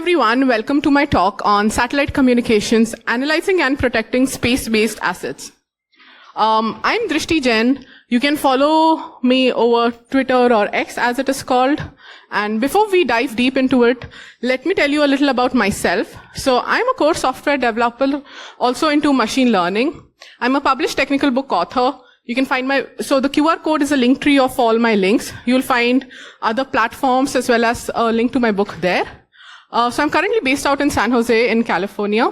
everyone, welcome to my talk on satellite communications, analyzing and protecting space-based assets. I'm Drishti Jain. You can follow me over Twitter or X as it is called. And before we dive deep into it, let me tell you a little about myself. So I'm a core software developer, also into machine learning. I'm a published technical book author. You can find so the QR code is a link tree of all my links. You'll find other platforms as well as a link to my book there. So I'm currently based out in San Jose in California,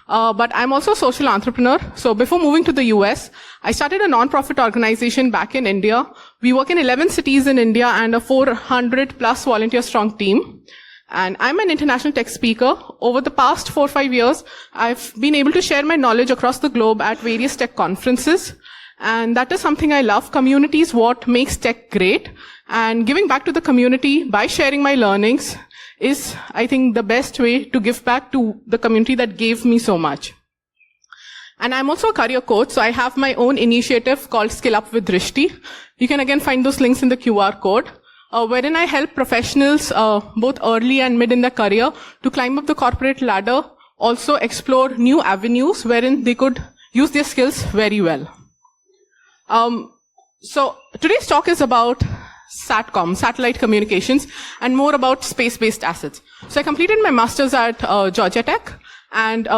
but I'm also a social entrepreneur. So before moving to the US, I started a non-profit organization back in India. We work in 11 cities in India and a 400 plus volunteer strong team. And I'm an international tech speaker. Over the past 4 or 5 years, I've been able to share my knowledge across the globe at various tech conferences. And that is something I love. Community is what makes tech great. And giving back to the community by sharing my learnings is, I think, the best way to give back to the community that gave me so much. And I'm also a career coach, so I have my own initiative called Skill Up with Drishti. You can again find those links in the QR code, wherein I help professionals, both early and mid in their career, to climb up the corporate ladder, also explore new avenues wherein they could use their skills very well. So today's talk is about SATCOM, satellite communications, and more about space-based assets. So I completed my master's at Georgia Tech, and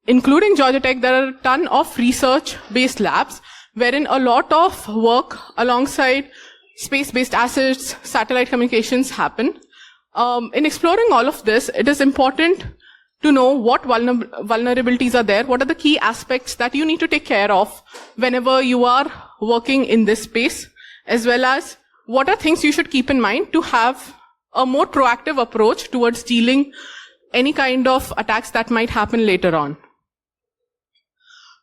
including Georgia Tech, there are a ton of research-based labs wherein a lot of work alongside space-based assets, satellite communications happen. In exploring all of this, it is important to know what vulnerabilities are there, what are the key aspects that you need to take care of whenever you are working in this space, as well as what are things you should keep in mind to have a more proactive approach towards dealing any kind of attacks that might happen later on.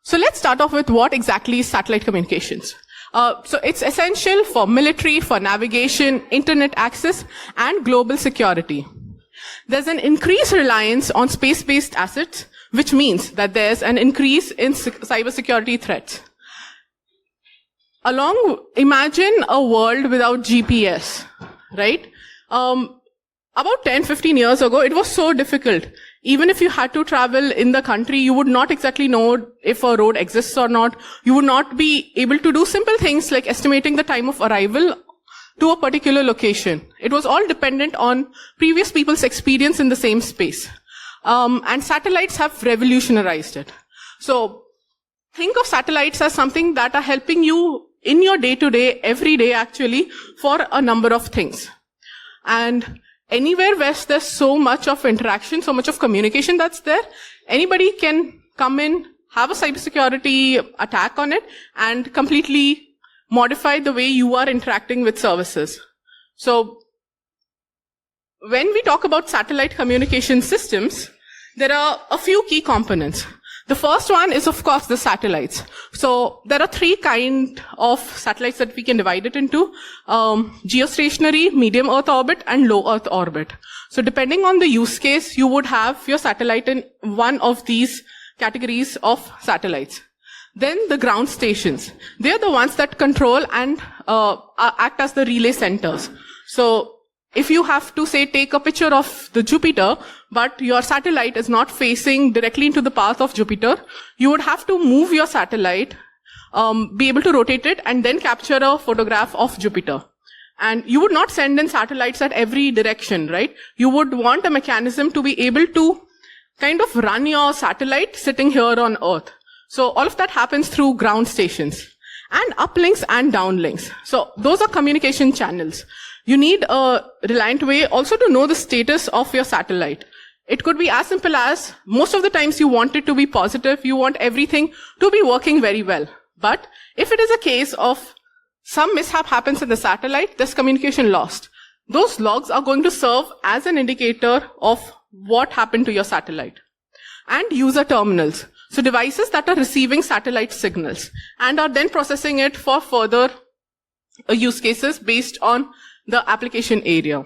So let's start off with what exactly is satellite communications. So it's essential for military, for navigation, internet access, and global security. There's an increased reliance on space-based assets, which means that there's an increase in cybersecurity threats. Imagine a world without GPS, right? About 10-15 years ago, it was so difficult. Even if you had to travel in the country, you would not exactly know if a road exists or not. You would not be able to do simple things like estimating the time of arrival to a particular location. It was all dependent on previous people's experience in the same space. And satellites have revolutionized it. So think of satellites as something that are helping you in your day-to-day, every day actually, for a number of things. And anywhere where there's so much of interaction, so much of communication that's there, anybody can come in, have a cybersecurity attack on it, and completely modify the way you are interacting with services. So when we talk about satellite communication systems, there are a few key components. The first one is, of course, the satellites. So there are 3 kinds of satellites that we can divide it into: geostationary, medium Earth orbit, and low Earth orbit. So depending on the use case, you would have your satellite in one of these categories of satellites. Then the ground stations. They're the ones that control and act as the relay centers. So if you have to, say, take a picture of the Jupiter, but your satellite is not facing directly into the path of Jupiter, you would have to move your satellite, be able to rotate it, and then capture a photograph of Jupiter. And you would not send in satellites at every direction, right? You would want a mechanism to be able to kind of run your satellite sitting here on Earth. So all of that happens through ground stations. And uplinks and downlinks. So those are communication channels. You need a reliant way also to know the status of your satellite. It could be as simple as, most of the times you want it to be positive, you want everything to be working very well. But if it is a case of some mishap happens in the satellite, there's communication lost. Those logs are going to serve as an indicator of what happened to your satellite. And user terminals. So devices that are receiving satellite signals and are then processing it for further use cases based on the application area.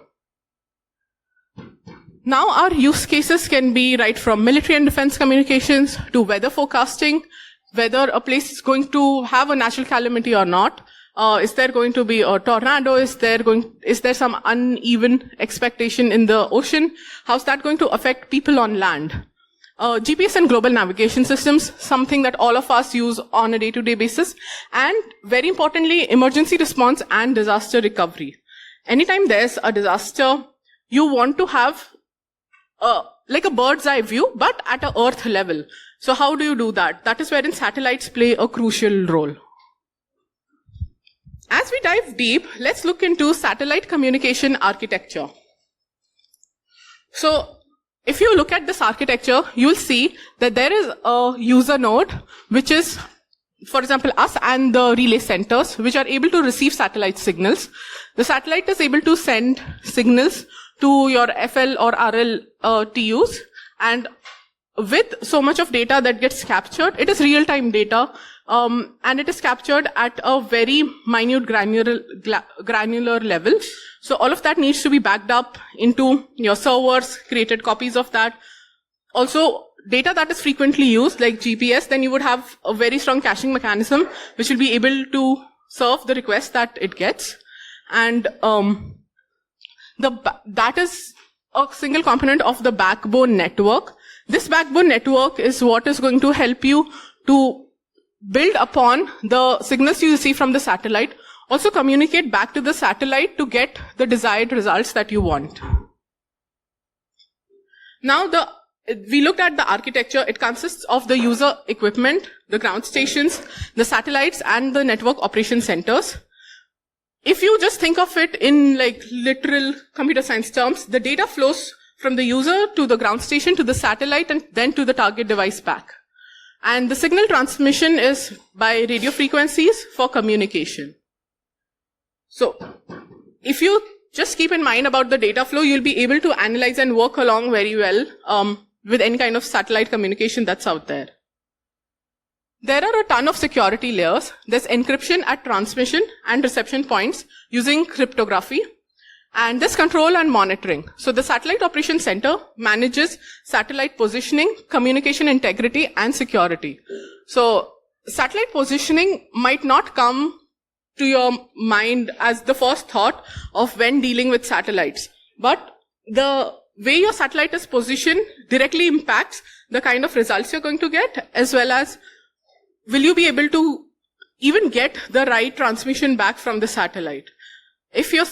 Now our use cases can be right from military and defense communications to weather forecasting, whether a place is going to have a natural calamity or not, Is there going to be a tornado? Is there some uneven expectation in the ocean? How's that going to affect people on land? GPS and global navigation systems, something that all of us use on a day-to-day basis. And very importantly, emergency response and disaster recovery. Anytime there's a disaster, you want to have like a bird's eye view, but at a Earth level. So how do you do that? That is wherein satellites play a crucial role. As we dive deep, let's look into satellite communication architecture. So if you look at this architecture, you'll see that there is a user node, which is, for example, us and the relay centers, which are able to receive satellite signals. The satellite is able to send signals to your FL or RL TUs, and with so much of data that gets captured, it is real-time data, and it is captured at a very minute granular level. So all of that needs to be backed up into your servers, created copies of that. Also, data that is frequently used, like GPS, then you would have a very strong caching mechanism, which will be able to serve the request that it gets. And that is a single component of the backbone network. This backbone network is what is going to help you to build upon the signals you receive from the satellite, also communicate back to the satellite to get the desired results that you want. Now, we looked at the architecture. It consists of the user equipment, the ground stations, the satellites, and the network operation centers. If you just think of it in like literal computer science terms, the data flows from the user to the ground station to the satellite and then to the target device back. And the signal transmission is by radio frequencies for communication. So if you just keep in mind about the data flow, you'll be able to analyze and work along very well with any kind of satellite communication that's out there. There are a ton of security layers. There's encryption at transmission and reception points using cryptography. And there's control and monitoring. So the Satellite Operations Center manages satellite positioning, communication integrity, and security. So satellite positioning might not come to your mind as the first thought of when dealing with satellites. But the way your satellite is positioned directly impacts the kind of results you're going to get, as well as will you be able to even get the right transmission back from the satellite. If your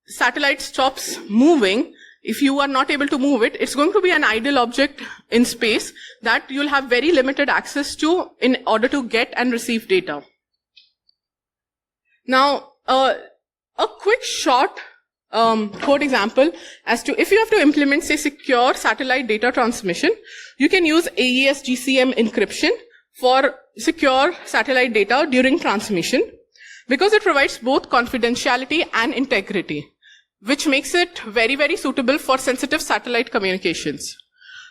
satellite stops moving, if you are not able to move it, it's going to be an idle object in space that you'll have very limited access to in order to get and receive data. Now, a quick short code example as to if you have to implement, say, secure satellite data transmission, you can use AES GCM encryption for secure satellite data during transmission, because it provides both confidentiality and integrity, which makes it very, very suitable for sensitive satellite communications.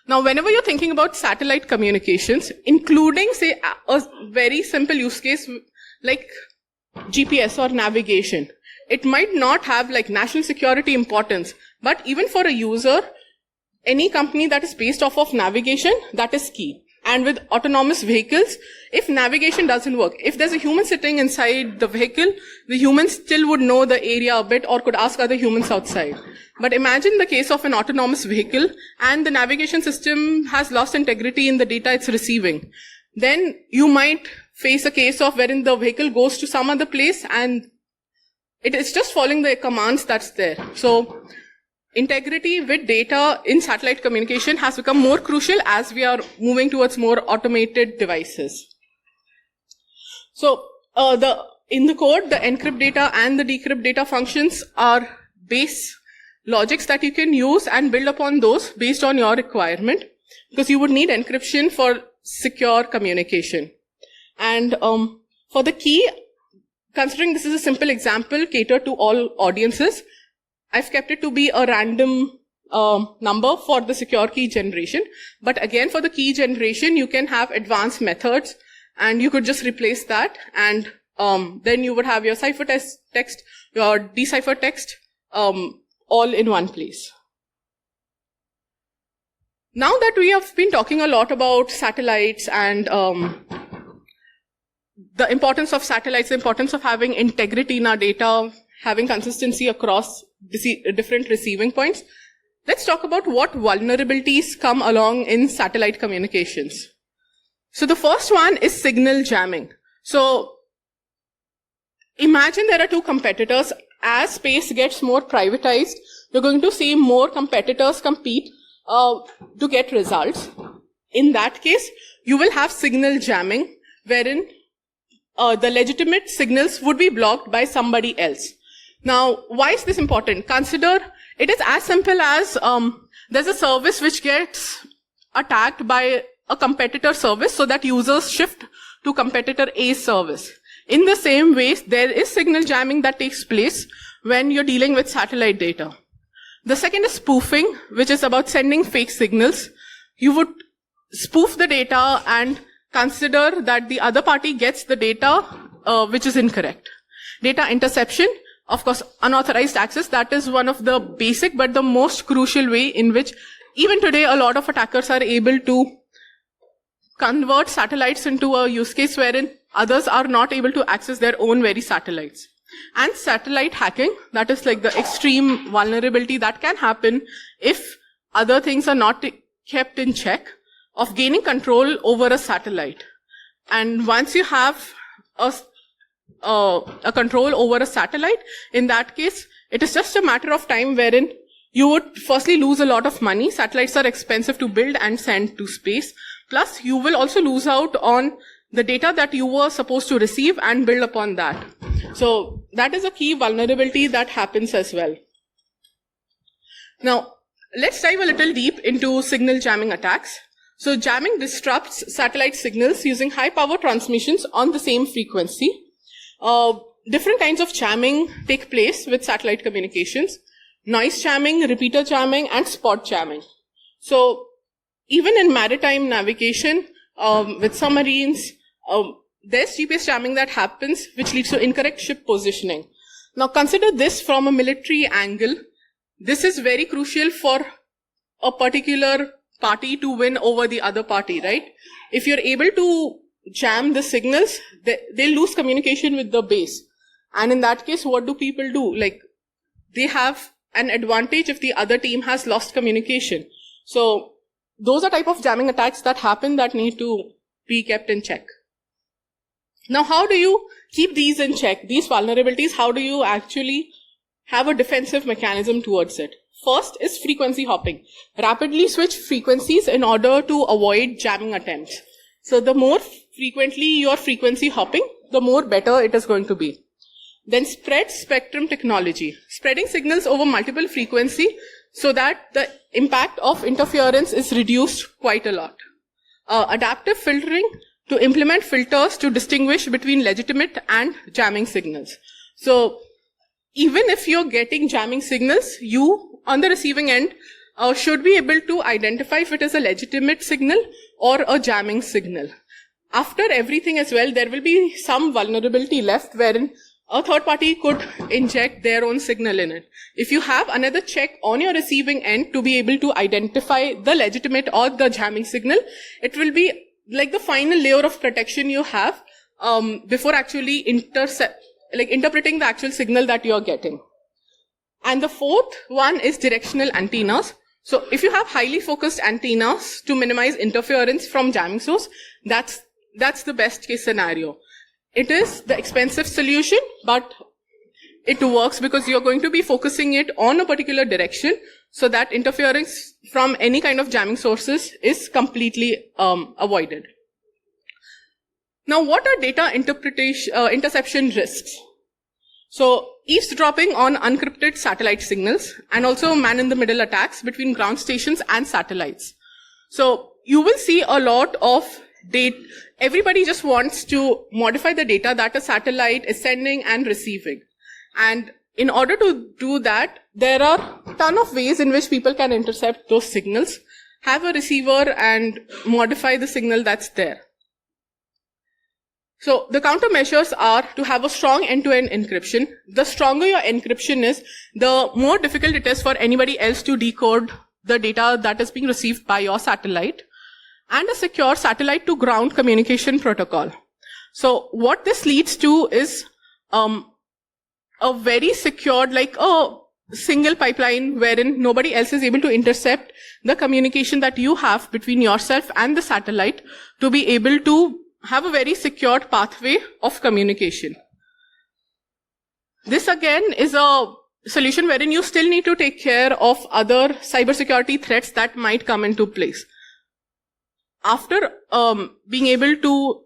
Now, whenever you're thinking about satellite communications, including, say, a very simple use case like GPS or navigation, it might not have like national security importance, but even for a user, any company that is based off of navigation, that is key. And with autonomous vehicles, if navigation doesn't work, if there's a human sitting inside the vehicle, the human still would know the area a bit or could ask other humans outside. But imagine the case of an autonomous vehicle and the navigation system has lost integrity in the data it's receiving. Then you might face a case of wherein the vehicle goes to some other place and it is just following the commands that's there. So integrity with data in satellite communication has become more crucial as we are moving towards more automated devices. So in the code, the encrypt data and the decrypt data functions are base logics that you can use and build upon those based on your requirement, because you would need encryption for secure communication. And for the key, considering this is a simple example catered to all audiences, I've kept it to be a random number for the secure key generation. But again, for the key generation, you can have advanced methods and you could just replace that. And then you would have your ciphertext text, your decipher text, all in one place. Now that we have been talking a lot about satellites and the importance of satellites, the importance of having integrity in our data, having consistency across different receiving points, let's talk about what vulnerabilities come along in satellite communications. So the first one is signal jamming. So imagine there are two competitors. As space gets more privatized, you're going to see more competitors compete to get results. In that case, you will have signal jamming, wherein the legitimate signals would be blocked by somebody else. Now, why is this important? Consider it is as simple as there's a service which gets attacked by a competitor service so that users shift to competitor A's service. In the same way, there is signal jamming that takes place when you're dealing with satellite data. The second is spoofing, which is about sending fake signals. You would spoof the data and consider that the other party gets the data which is incorrect. Data interception, of course, unauthorized access, that is one of the basic but the most crucial way in which even today a lot of attackers are able to convert satellites into a use case wherein others are not able to access their own very satellites. And satellite hacking, that is like the extreme vulnerability that can happen if other things are not kept in check, of gaining control over a satellite. And once you have a control over a satellite, in that case, it is just a matter of time wherein you would firstly lose a lot of money. Satellites are expensive to build and send to space. Plus, you will also lose out on the data that you were supposed to receive and build upon that. So that is a key vulnerability that happens as well. Now, let's dive a little deep into signal jamming attacks. So jamming disrupts satellite signals using high power transmissions on the same frequency. Different kinds of jamming take place with satellite communications. Noise jamming, repeater jamming, and spot jamming. So even in maritime navigation, with submarines, there's GPS jamming that happens, which leads to incorrect ship positioning. Now consider this from a military angle. This is very crucial for a particular party to win over the other party, right? If you're able to jam the signals, they lose communication with the base. And in that case, what do people do? Like, they have an advantage if the other team has lost communication. So those are type of jamming attacks that happen that need to be kept in check. Now, how do you keep these in check? These vulnerabilities, how do you actually have a defensive mechanism towards it? First is frequency hopping. Rapidly switch frequencies in order to avoid jamming attempts. So the more frequently you're frequency hopping, the more better it is going to be. Then spread spectrum technology. Spreading signals over multiple frequency so that the impact of interference is reduced quite a lot. Adaptive filtering, to implement filters to distinguish between legitimate and jamming signals. So even if you're getting jamming signals, you on the receiving end should be able to identify if it is a legitimate signal or a jamming signal. After everything as well, there will be some vulnerability left wherein a third party could inject their own signal in it. If you have another check on your receiving end to be able to identify the legitimate or the jamming signal, it will be like the final layer of protection you have before actually interpreting the actual signal that you're getting. And the fourth one is directional antennas. So if you have highly focused antennas to minimize interference from jamming source, that's the best case scenario. It is the expensive solution, but it works because you're going to be focusing it on a particular direction so that interference from any kind of jamming sources is completely avoided. Now, what are data interception risks? So eavesdropping on unencrypted satellite signals and also man-in-the-middle attacks between ground stations and satellites. So you will see a lot of data. Everybody just wants to modify the data that a satellite is sending and receiving. And in order to do that, there are a ton of ways in which people can intercept those signals, have a receiver and modify the signal that's there. So the countermeasures are to have a strong end-to-end encryption. The stronger your encryption is, the more difficult it is for anybody else to decode the data that is being received by your satellite. And a secure satellite to ground communication protocol. So what this leads to is a very secured, like a single pipeline wherein nobody else is able to intercept the communication that you have between yourself and the satellite to be able to have a very secured pathway of communication. This again is a solution wherein you still need to take care of other cybersecurity threats that might come into place. After being able to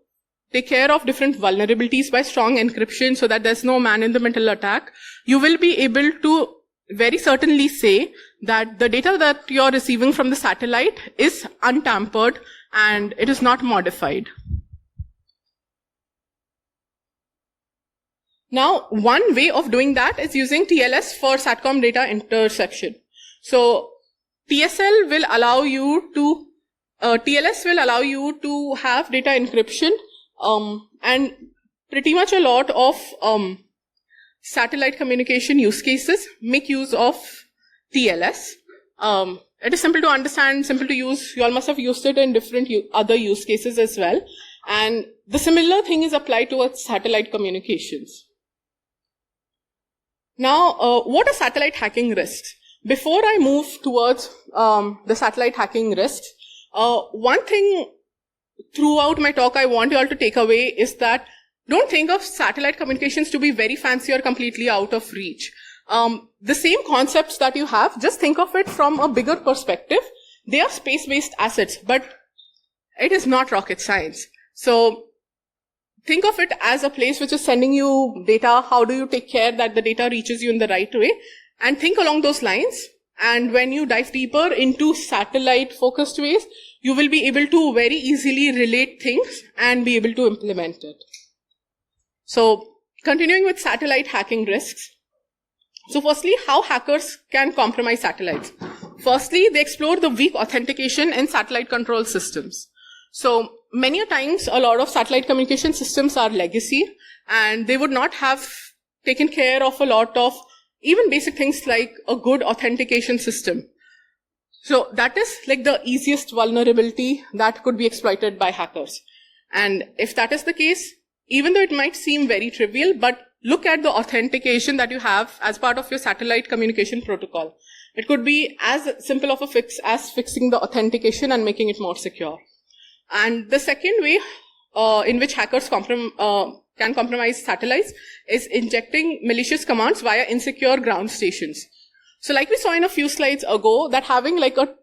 take care of different vulnerabilities by strong encryption so that there's no man-in-the-middle attack, you will be able to very certainly say that the data that you're receiving from the satellite is untampered and it is not modified. Now, one way of doing that is using TLS for SATCOM data interception. So, TLS will allow you to have data encryption, and pretty much a lot of satellite communication use cases make use of TLS. It is simple to understand, simple to use. You all must have used it in different other use cases as well. And the similar thing is applied towards satellite communications. Now, what are satellite hacking risks? Before I move towards the satellite hacking risks, one thing throughout my talk I want you all to take away is that don't think of satellite communications to be very fancy or completely out of reach. The same concepts that you have, just think of it from a bigger perspective. They are space-based assets, but it is not rocket science. So think of it as a place which is sending you data. How do you take care that the data reaches you in the right way? And think along those lines. And when you dive deeper into satellite-focused ways, you will be able to very easily relate things and be able to implement it. So, continuing with satellite hacking risks. So firstly, how hackers can compromise satellites. Firstly, they explore the weak authentication in satellite control systems. So many a times, a lot of satellite communication systems are legacy, and they would not have taken care of a lot of even basic things like a good authentication system. So that is like the easiest vulnerability that could be exploited by hackers. And if that is the case, even though it might seem very trivial, but look at the authentication that you have as part of your satellite communication protocol. It could be as simple of a fix as fixing the authentication and making it more secure. And the second way in which hackers can compromise satellites is injecting malicious commands via insecure ground stations. So like we saw in a few slides ago, that having like a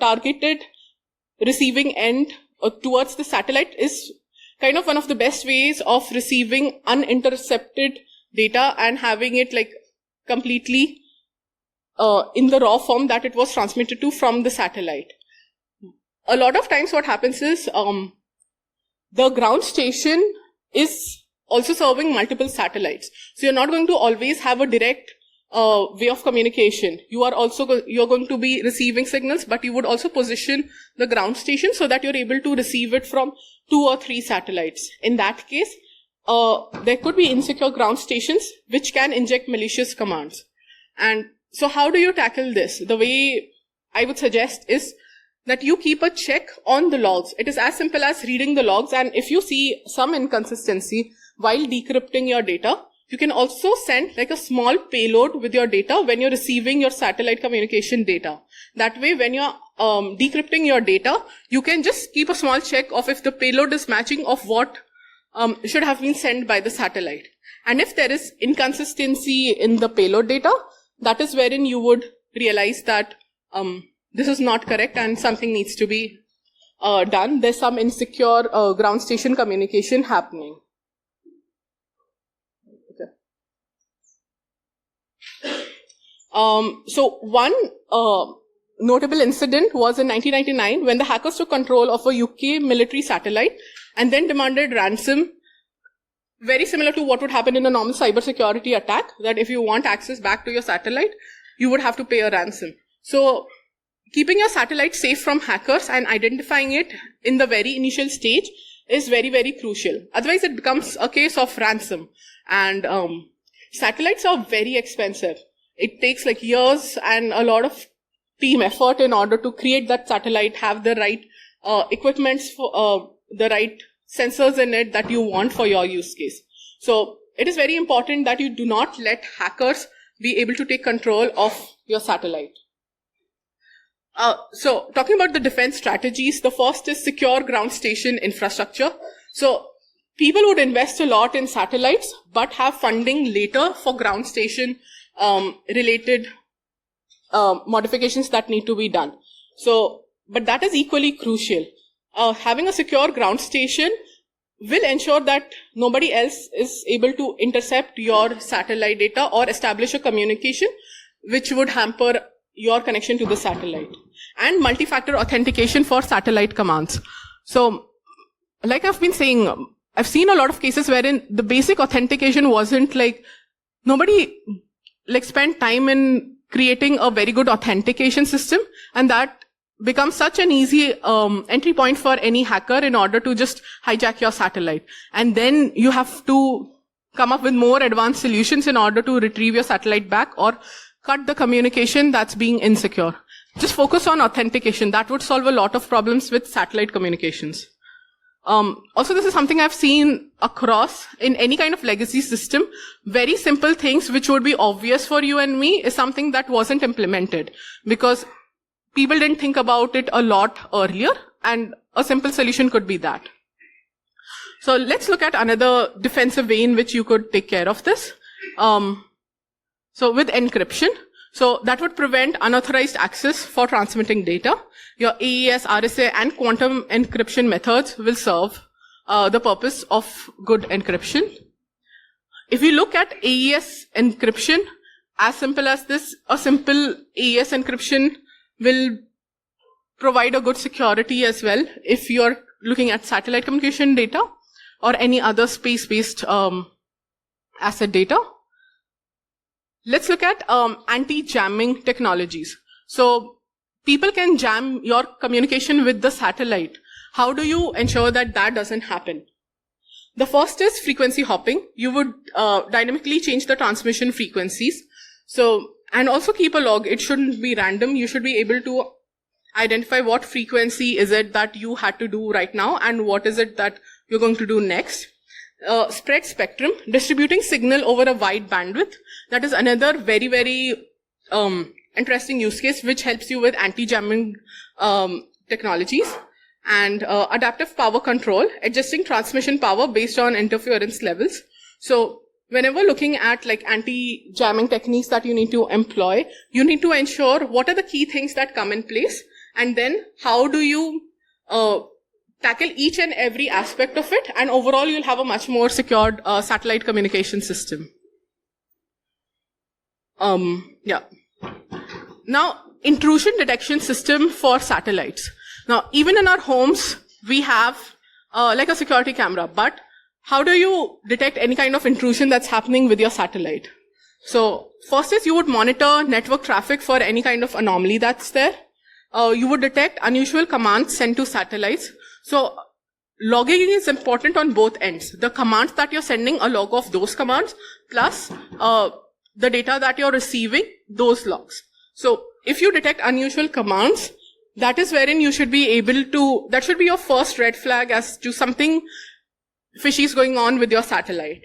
targeted receiving end towards the satellite is kind of one of the best ways of receiving unintercepted data and having it like completely in the raw form that it was transmitted to from the satellite. A lot of times what happens is the ground station is also serving multiple satellites. So you're not going to always have a direct way of communication. You're going to be receiving signals, but you would also position the ground station so that you're able to receive it from 2 or 3 satellites. In that case, there could be insecure ground stations which can inject malicious commands. And so how do you tackle this? The way I would suggest is that you keep a check on the logs. It is as simple as reading the logs, and if you see some inconsistency while decrypting your data, you can also send like a small payload with your data when you're receiving your satellite communication data. That way, when you're decrypting your data, you can just keep a small check of if the payload is matching of what should have been sent by the satellite. And if there is inconsistency in the payload data, that is wherein you would realize that this is not correct and something needs to be done. There's some insecure ground station communication happening. So one notable incident was in 1999 when the hackers took control of a UK military satellite and then demanded ransom, very similar to what would happen in a normal cybersecurity attack, that if you want access back to your satellite, you would have to pay a ransom. So keeping your satellite safe from hackers and identifying it in the very initial stage is very, very crucial. Otherwise, it becomes a case of ransom. And satellites are very expensive. It takes like years and a lot of team effort in order to create that satellite, have the right equipments for the right sensors in it that you want for your use case. So it is very important that you do not let hackers be able to take control of your satellite. So talking about the defense strategies, the first is secure ground station infrastructure. So people would invest a lot in satellites, but have funding later for ground station related modifications that need to be done. So, but that is equally crucial. Having a secure ground station will ensure that nobody else is able to intercept your satellite data or establish a communication which would hamper your connection to the satellite. And multi-factor authentication for satellite commands. So, like I've been saying, I've seen a lot of cases wherein the basic authentication wasn't like, nobody like spent time in creating a very good authentication system, and that becomes such an easy entry point for any hacker in order to just hijack your satellite. And then you have to come up with more advanced solutions in order to retrieve your satellite back or cut the communication that's being insecure. Just focus on authentication. That would solve a lot of problems with satellite communications. Also, this is something I've seen across in any kind of legacy system. Very simple things which would be obvious for you and me is something that wasn't implemented because people didn't think about it a lot earlier, and a simple solution could be that. So let's look at another defensive way in which you could take care of this. So with encryption, so that would prevent unauthorized access for transmitting data. Your AES, RSA, and quantum encryption methods will serve the purpose of good encryption. If you look at AES encryption, as simple as this, a simple AES encryption will provide a good security as well if you're looking at satellite communication data or any other space-based asset data. Let's look at anti-jamming technologies. So people can jam your communication with the satellite. How do you ensure that that doesn't happen? The first is frequency hopping. You would dynamically change the transmission frequencies. So, and also keep a log. It shouldn't be random. You should be able to identify what frequency is it that you had to do right now and what is it that you're going to do next. Spread spectrum, distributing signal over a wide bandwidth. That is another very, very interesting use case which helps you with anti-jamming technologies. And adaptive power control, adjusting transmission power based on interference levels. So whenever looking at like anti-jamming techniques that you need to employ, you need to ensure what are the key things that come in place, and then how do you tackle each and every aspect of it, and overall you'll have a much more secured satellite communication system. Yeah. Now, intrusion detection system for satellites. Now, even in our homes, we have like a security camera, but how do you detect any kind of intrusion that's happening with your satellite? So first is you would monitor network traffic for any kind of anomaly that's there. You would detect unusual commands sent to satellites. So logging is important on both ends. The commands that you're sending, a log of those commands, plus the data that you're receiving, those logs. So if you detect unusual commands, that is wherein you should be able to, that should be your first red flag as to something fishy is going on with your satellite.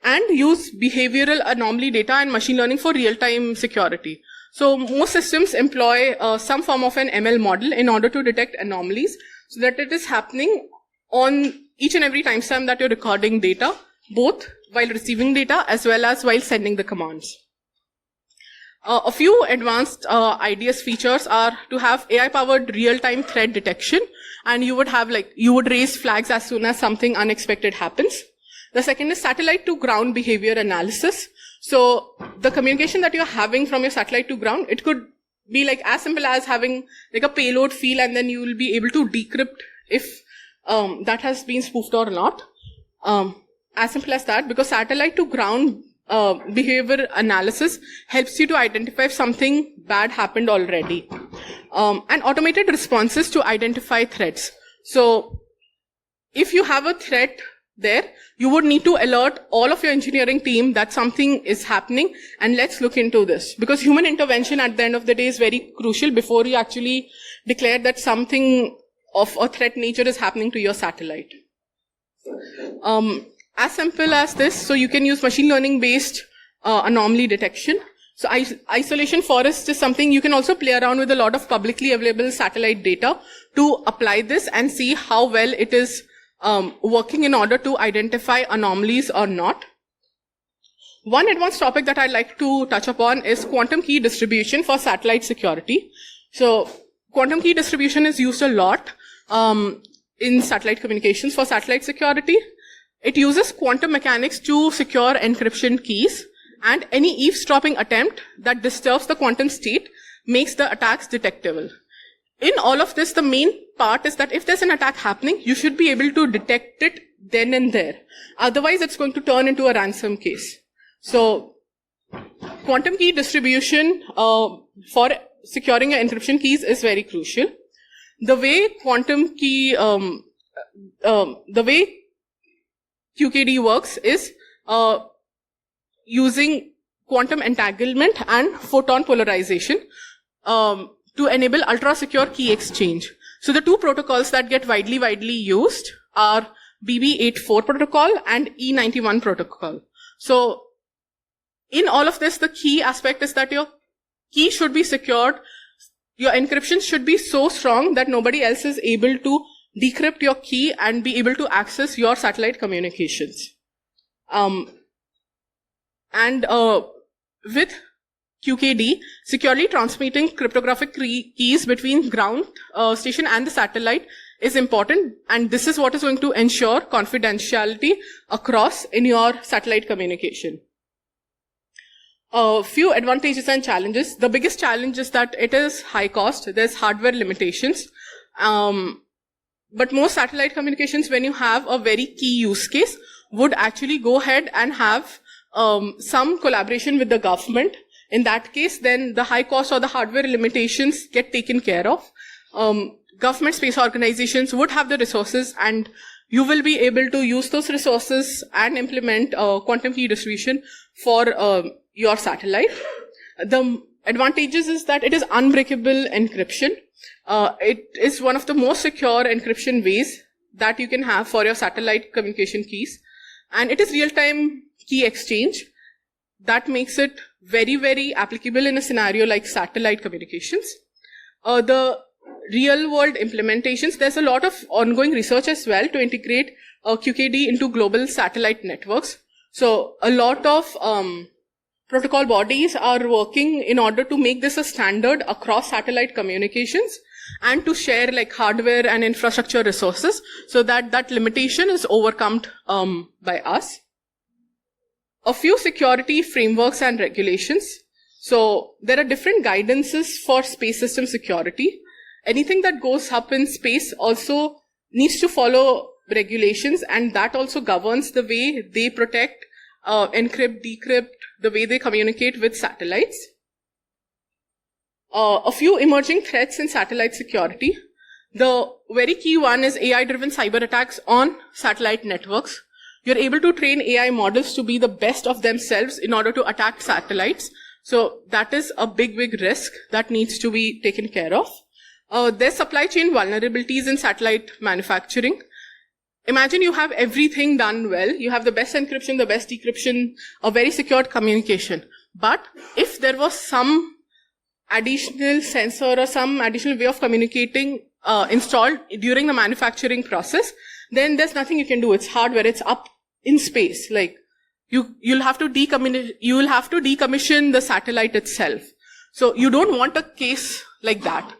And use behavioral anomaly data and machine learning for real-time security. So most systems employ some form of an ML model in order to detect anomalies so that it is happening on each and every timestamp that you're recording data, both while receiving data as well as while sending the commands. A few advanced IDS features are to have AI-powered real-time threat detection, and you would have you would raise flags as soon as something unexpected happens. The second is satellite to ground behavior analysis. So the communication that you're having from your satellite to ground, it could be like as simple as having like a payload field, and then you will be able to decrypt if that has been spoofed or not. As simple as that, because satellite to ground behavior analysis helps you to identify if something bad happened already. And automated responses to identify threats. So if you have a threat there, you would need to alert all of your engineering team that something is happening, and let's look into this. Because human intervention at the end of the day is very crucial before you actually declare that something of a threat nature is happening to your satellite. As simple as this, so you can use machine learning based anomaly detection. So isolation forest is something you can also play around with a lot of publicly available satellite data to apply this and see how well it is working in order to identify anomalies or not. One advanced topic that I'd like to touch upon is quantum key distribution for satellite security. So quantum key distribution is used a lot in satellite communications for satellite security. It uses quantum mechanics to secure encryption keys, and any eavesdropping attempt that disturbs the quantum state makes the attacks detectable. In all of this, the main part is that if there's an attack happening, you should be able to detect it then and there. Otherwise, it's going to turn into a ransom case. So quantum key distribution for securing your encryption keys is very crucial. The way quantum key, the way QKD works is using quantum entanglement and photon polarization to enable ultra-secure key exchange. So the two protocols that get widely used are BB84 protocol and E91 protocol. So in all of this, the key aspect is that your key should be secured. Your encryption should be so strong that nobody else is able to decrypt your key and be able to access your satellite communications. With QKD, securely transmitting cryptographic keys between ground station and the satellite is important, and this is what is going to ensure confidentiality across in your satellite communication. A few advantages and challenges. The biggest challenge is that it is high cost. There's hardware limitations. But most satellite communications, when you have a very key use case, would actually go ahead and have some collaboration with the government. In that case, then the high cost or the hardware limitations get taken care of. Government space organizations would have the resources, and you will be able to use those resources and implement quantum key distribution for your satellite. The advantages is that it is unbreakable encryption. It is one of the most secure encryption ways that you can have for your satellite communication keys. And it is real-time key exchange. That makes it very applicable in a scenario like satellite communications. The real-world implementations, there's a lot of ongoing research as well to integrate QKD into global satellite networks. So a lot of protocol bodies are working in order to make this a standard across satellite communications and to share like hardware and infrastructure resources so that that limitation is overcome by us. A few security frameworks and regulations. So there are different guidances for space system security. Anything that goes up in space also needs to follow regulations, and that also governs the way they protect, encrypt, decrypt, the way they communicate with satellites. A few emerging threats in satellite security. The very key one is AI-driven cyber attacks on satellite networks. You're able to train AI models to be the best of themselves in order to attack satellites. So that is a big risk that needs to be taken care of. There's supply chain vulnerabilities in satellite manufacturing. Imagine you have everything done well. You have the best encryption, the best decryption, a very secured communication. But if there was some additional sensor or some additional way of communicating installed during the manufacturing process, then there's nothing you can do. It's hardware. It's up in space. Like you'll have to decommission the satellite itself. So you don't want a case like that.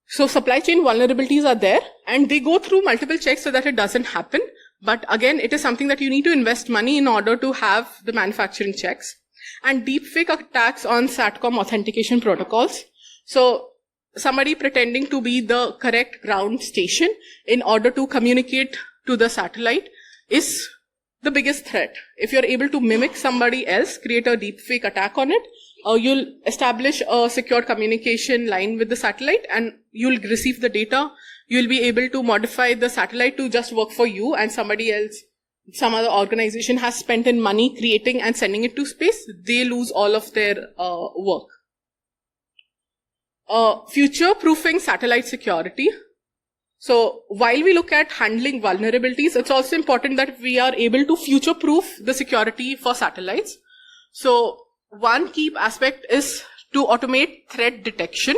So supply chain vulnerabilities are there, and they go through multiple checks so that it doesn't happen. But again, it is something that you need to invest money in order to have the manufacturing checks. And deepfake attacks on SATCOM authentication protocols. So somebody pretending to be the correct ground station in order to communicate to the satellite is the biggest threat. If you're able to mimic somebody else, create a deepfake attack on it, you'll establish a secure communication line with the satellite, and you'll receive the data. You'll be able to modify the satellite to just work for you, and somebody else, some other organization has spent in money creating and sending it to space. They lose all of their work. Future-proofing satellite security. So while we look at handling vulnerabilities, it's also important that we are able to future-proof the security for satellites. So one key aspect is to automate threat detection.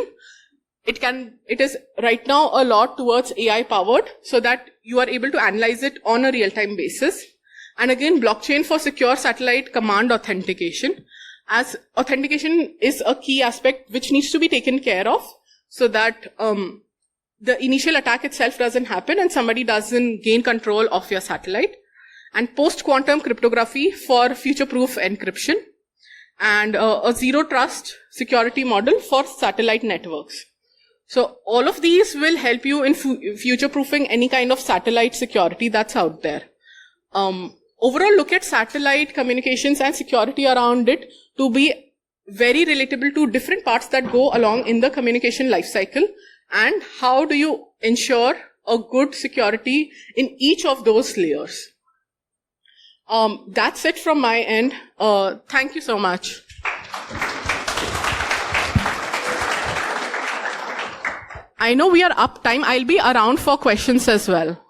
It is right now a lot towards AI powered so that you are able to analyze it on a real-time basis. And again, blockchain for secure satellite command authentication, as authentication is a key aspect which needs to be taken care of so that the initial attack itself doesn't happen and somebody doesn't gain control of your satellite. And post-quantum cryptography for future-proof encryption. And a zero trust security model for satellite networks. So all of these will help you in future-proofing any kind of satellite security that's out there. Overall, look at satellite communications and security around it to be very relatable to different parts that go along in the communication lifecycle, and how do you ensure a good security in each of those layers. That's it from my end. Thank you so much. I know we are up time. I'll be around for questions as well.